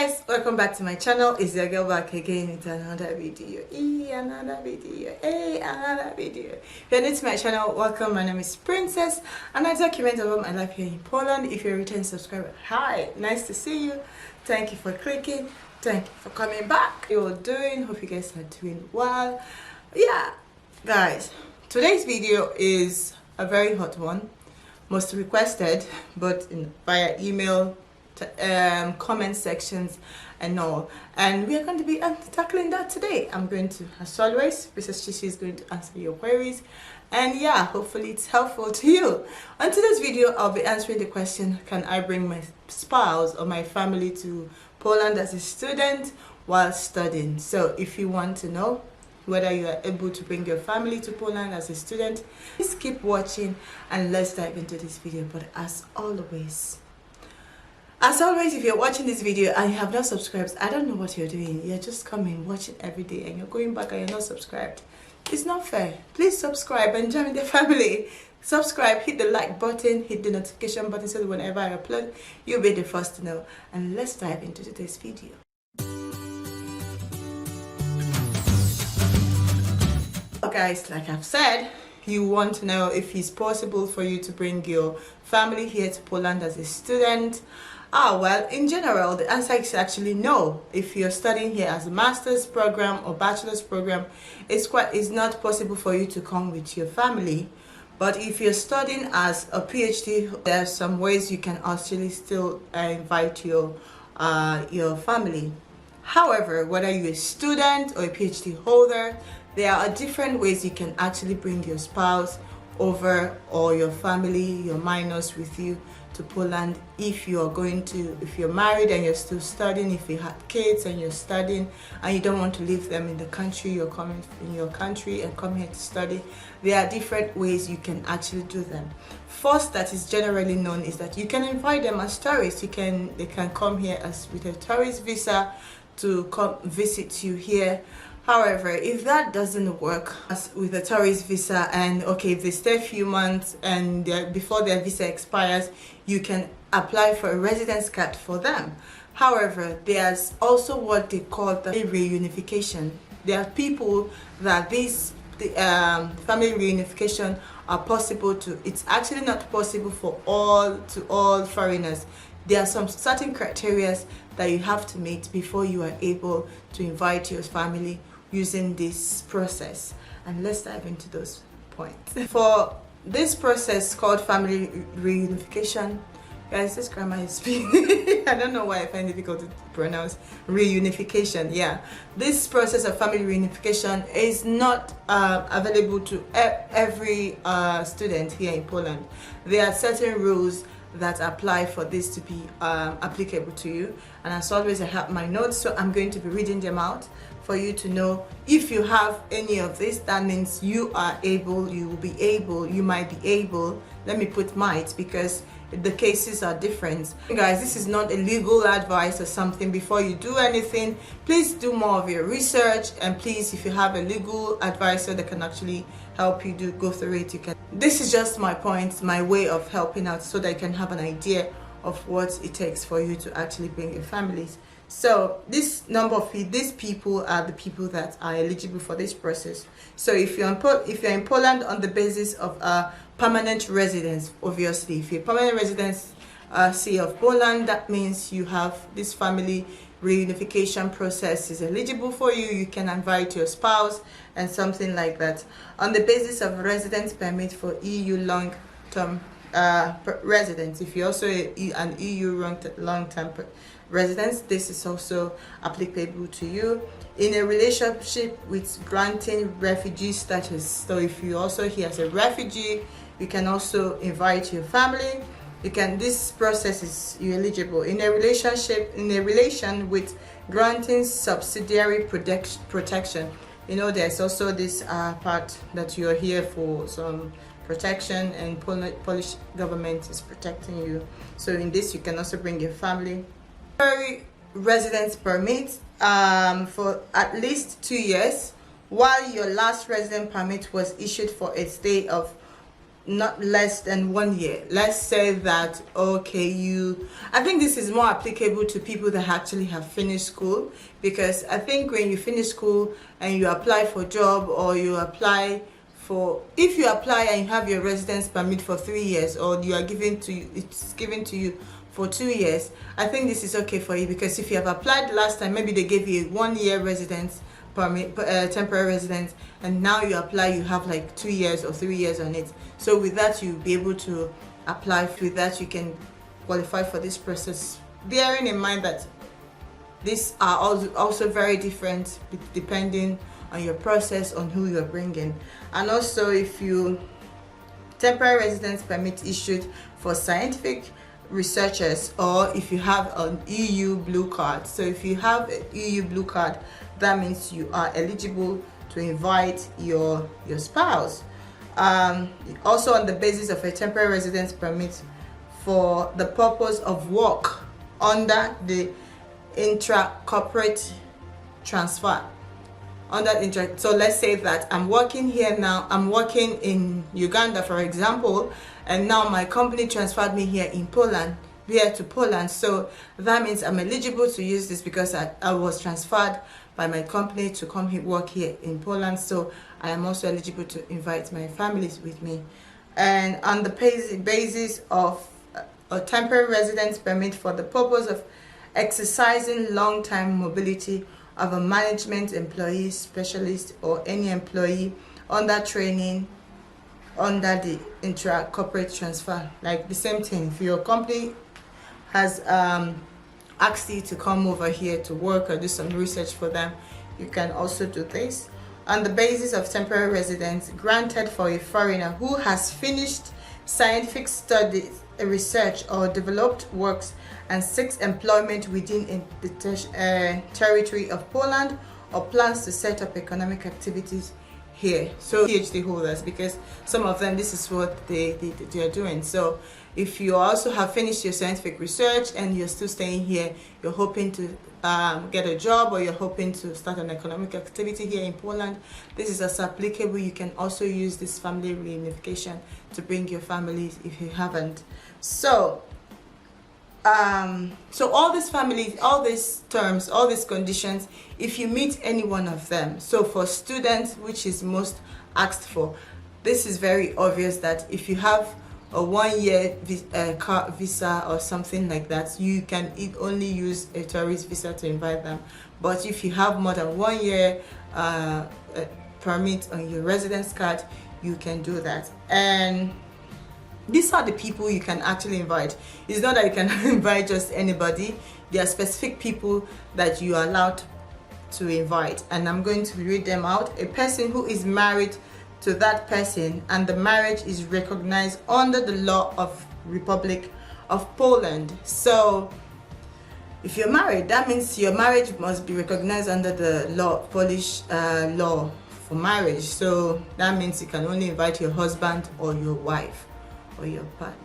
guys, welcome back to my channel. It's your girl back again with another video. Another video. If you're new to my channel, welcome. My name is Princess and I document about my life here in Poland. If you're a returning subscriber, hi, nice to see you. Thank you for clicking. Thank you for coming back. You're doing, hope you guys are doing well. Yeah, guys, today's video is a very hot one, most requested, but via email, comment sections and all, and we are going to be tackling that today. I'm going to, as always, Mrs. Chichi is going to answer your queries, and yeah, hopefully it's helpful to you. On today's video, I'll be answering the question, can I bring my spouse or my family to Poland as a student while studying? So if you want to know whether you are able to bring your family to Poland as a student, please keep watching and let's dive into this video. But as always, if you're watching this video and you have not subscribed, I don't know what you're doing. You're just coming, watching every day, and you're going back and you're not subscribed. It's not fair. Please subscribe and join the family. Subscribe, hit the like button, hit the notification button so that whenever I upload, you'll be the first to know. And let's dive into today's video. Guys, like I've said, you want to know if it's possible for you to bring your family here to Poland as a student. Well, in general, the answer is actually no. If you're studying here as a master's program or bachelor's program, it's not possible for you to come with your family. But if you're studying as a PhD, there are some ways you can actually still invite your family. However, whether you're a student or a PhD holder, there are different ways you can actually bring your spouse over or your family, your minors with you to Poland. If you're married and you're still studying, if you have kids and you're studying and you don't want to leave them in the country, you're coming in your country and come here to study, there are different ways you can actually do them. First, that is generally known, is that you can invite them as tourists. They can come here as with a tourist visa to come visit you here. However, if that doesn't work as with a tourist visa, and okay, if they stay a few months and before their visa expires, you can apply for a residence card for them. However, there's also what they call the reunification. There are people that family reunification are possible to. It's actually not possible for all foreigners. There are some certain criteria that you have to meet before you are able to invite your family using this process, and let's dive into those points. For this process called family reunification, guys, this grammar is I don't know why I find it difficult to pronounce reunification. Yeah, this process of family reunification is not available to every student here in Poland. There are certain rules that apply for this to be applicable to you, and as always, I have my notes, so I'm going to be reading them out for you to know if you have any of this. That means you are able, you will be able, you might be able. Let me put might, because the cases are different. Guys, this is not a legal advice or something. Before you do anything, please do more of your research, and please, if you have a legal advisor that can actually help you go through it, you can. This is just my point, my way of helping out, so that you can have an idea of what it takes for you to actually bring your families. So these people are the people that are eligible for this process. So if you're in Poland on the basis of a permanent residence, obviously, if you're permanent residence of Poland, that means you have this family reunification process is eligible for you. You can invite your spouse and something like that. On the basis of residence permit for EU long-term residents, if you're also an EU long-term residence, this is also applicable to you. In a relationship with granting refugee status, so if you also here as a refugee, you can also invite your family. This process is eligible in a relation with granting subsidiary protection. You know, there's also this part that you're here for some protection, and Polish government is protecting you. So in this, you can also bring your family. Residence permit for at least 2 years, while your last residence permit was issued for a stay of not less than 1 year. Let's say that, okay, I think this is more applicable to people that actually have finished school, because I think when you finish school and you apply for a job, or you apply for, if you apply and you have your residence permit for 3 years, or it's given to you for 2 years, I think this is okay for you, because if you have applied last time, maybe they gave you a 1 year residence permit, temporary residence, and now you apply, you have like 2 years or 3 years on it. So with that, you'll be able to apply. With that, you can qualify for this process, bearing in mind that these are also very different depending on your process, on who you're bringing. And also, if you temporary residence permit issued for scientific researchers, or if you have an EU blue card. So if you have an EU blue card, that means you are eligible to invite your spouse. Also, on the basis of a temporary residence permit for the purpose of work under the intra-corporate transfer. So let's say that I'm working here now, I'm working in Uganda, for example, and now my company transferred me here to Poland. So that means I'm eligible to use this, because I was transferred by my company to come work here in Poland. So I am also eligible to invite my families with me. And on the basis of a temporary residence permit for the purpose of exercising long-term mobility of a management employee, specialist, or any employee under training under the intra-corporate transfer. Like the same thing, if your company has asked you to come over here to work or do some research for them, you can also do this. On the basis of temporary residence granted for a foreigner who has finished scientific studies, research, or developed works and seeks employment within the territory of Poland, or plans to set up economic activities here. So PhD holders, because some of them, this is what they are doing. So if you also have finished your scientific research and you're still staying here, you're hoping to get a job, or you're hoping to start an economic activity here in Poland, this is also applicable. You can also use this family reunification to bring your families if you haven't. So all these families, all these terms, all these conditions, if you meet any one of them. So for students, which is most asked for, this is very obvious that if you have a 1 year visa or something like that, you can only use a tourist visa to invite them. But if you have more than 1 year permit on your residence card, you can do that. And these are the people you can actually invite. It's not that you can invite just anybody. There are specific people that you are allowed to invite, and I'm going to read them out. A person who is married to that person and the marriage is recognized under the law of Republic of Poland. So if you're married, that means your marriage must be recognized under the Polish law for marriage. So that means you can only invite your husband or your wife or your partner.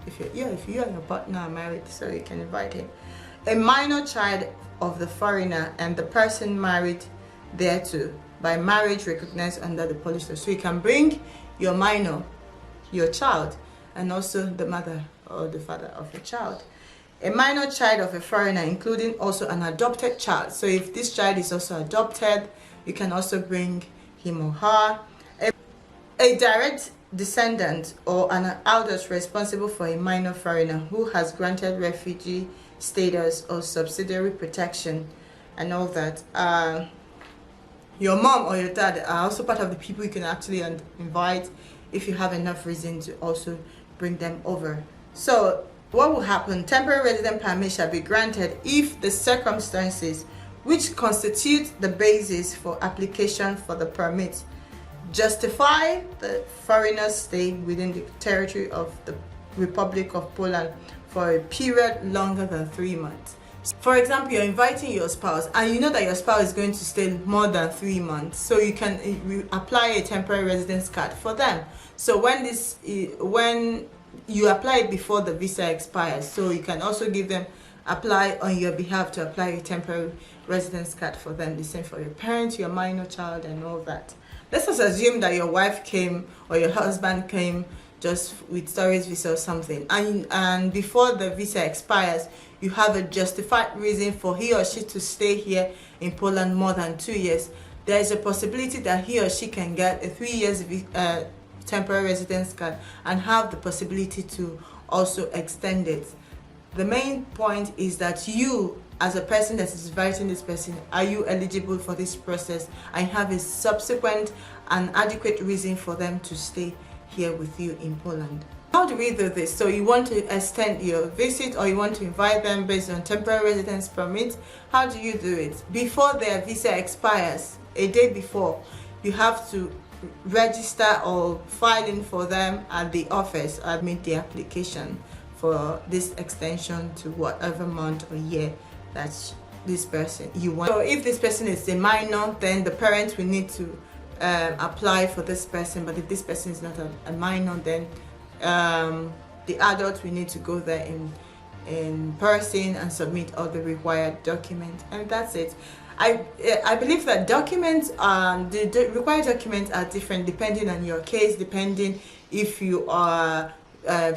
If you and your partner are married, so you can invite him. A minor child of the foreigner and the person married thereto by marriage recognized under the Polish law. So you can bring your minor, your child, and also the mother or the father of your child. A minor child of a foreigner, including also an adopted child. So if this child is also adopted, you can also bring him or her. A direct descendant or an elders responsible for a minor foreigner who has granted refugee status or subsidiary protection and all that. Your mom or your dad are also part of the people you can actually invite if you have enough reason to also bring them over. So what will happen? Temporary resident permit shall be granted if the circumstances which constitute the basis for application for the permit justify the foreigner's stay within the territory of the Republic of Poland for a period longer than 3 months. For example, you're inviting your spouse and you know that your spouse is going to stay more than 3 months, so you can apply a temporary residence card for them. So when you apply it before the visa expires, so you can also apply on your behalf to apply a temporary residence card for them. The same for your parents, your minor child, and all that. Let's just assume that your wife came or your husband came just with tourist visa or something, and before the visa expires, you have a justified reason for he or she to stay here in Poland more than 2 years, there is a possibility that he or she can get a 3 years temporary residence card and have the possibility to also extend it. The main point is that you, as a person that is inviting this person, are you eligible for this process and have a subsequent and adequate reason for them to stay here with you in Poland. How do we do this? So you want to extend your visit or you want to invite them based on temporary residence permit. How do you do it? Before their visa expires, a day before, you have to register or file in for them at the office, admit the application for this extension to whatever month or year that this person you want. So if this person is a minor, then the parents will need to apply for this person, but if this person is not a minor, then the adult will need to go there in person and submit all the required documents, and that's it. I believe that documents, the required documents are different depending on your case, depending if you are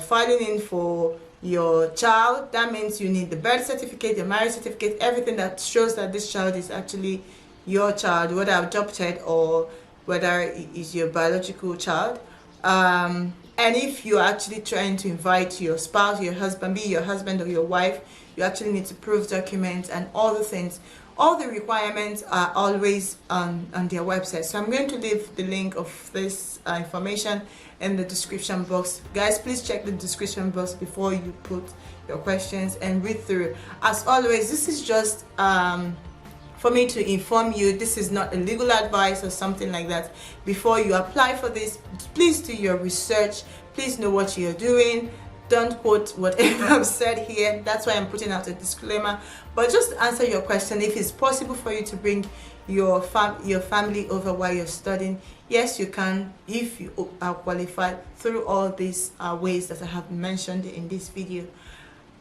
filing in for your child. That means you need the birth certificate, the marriage certificate, everything that shows that this child is actually your child, whether adopted or whether it is your biological child. And if you're actually trying to invite your spouse, your husband, be your husband or your wife, you actually need to prove documents and all the things. All the requirements are always on their website. So I'm going to leave the link of this information in the description box. Guys, please check the description box before you put your questions and read through. As always, this is just for me to inform you. This is not a legal advice or something like that. Before you apply for this, please do your research. Please know what you're doing. Don't quote whatever I've said here. That's why I'm putting out a disclaimer. But just to answer your question, if it's possible for you to bring your family over while you're studying, yes, you can, if you are qualified through all these ways that I have mentioned in this video.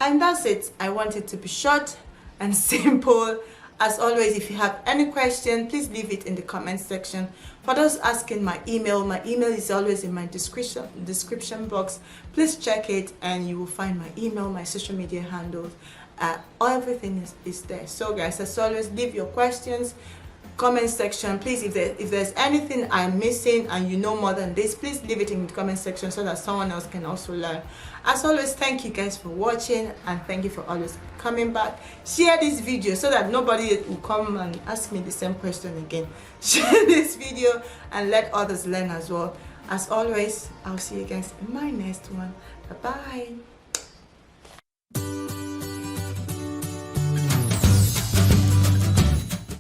And that's it. I want it to be short and simple. As always, if you have any question, please leave it in the comment section. For those asking my email is always in my description box. Please check it and you will find my email, my social media handles. Everything is there. So guys, as always, leave your questions, comment section. Please, if there's anything I'm missing and you know more than this, please leave it in the comment section so that someone else can also learn. As always, thank you guys for watching and thank you for always coming back. Share this video so that nobody will come and ask me the same question again. Share this video and let others learn as well. As always, I'll see you guys in my next one. Bye bye.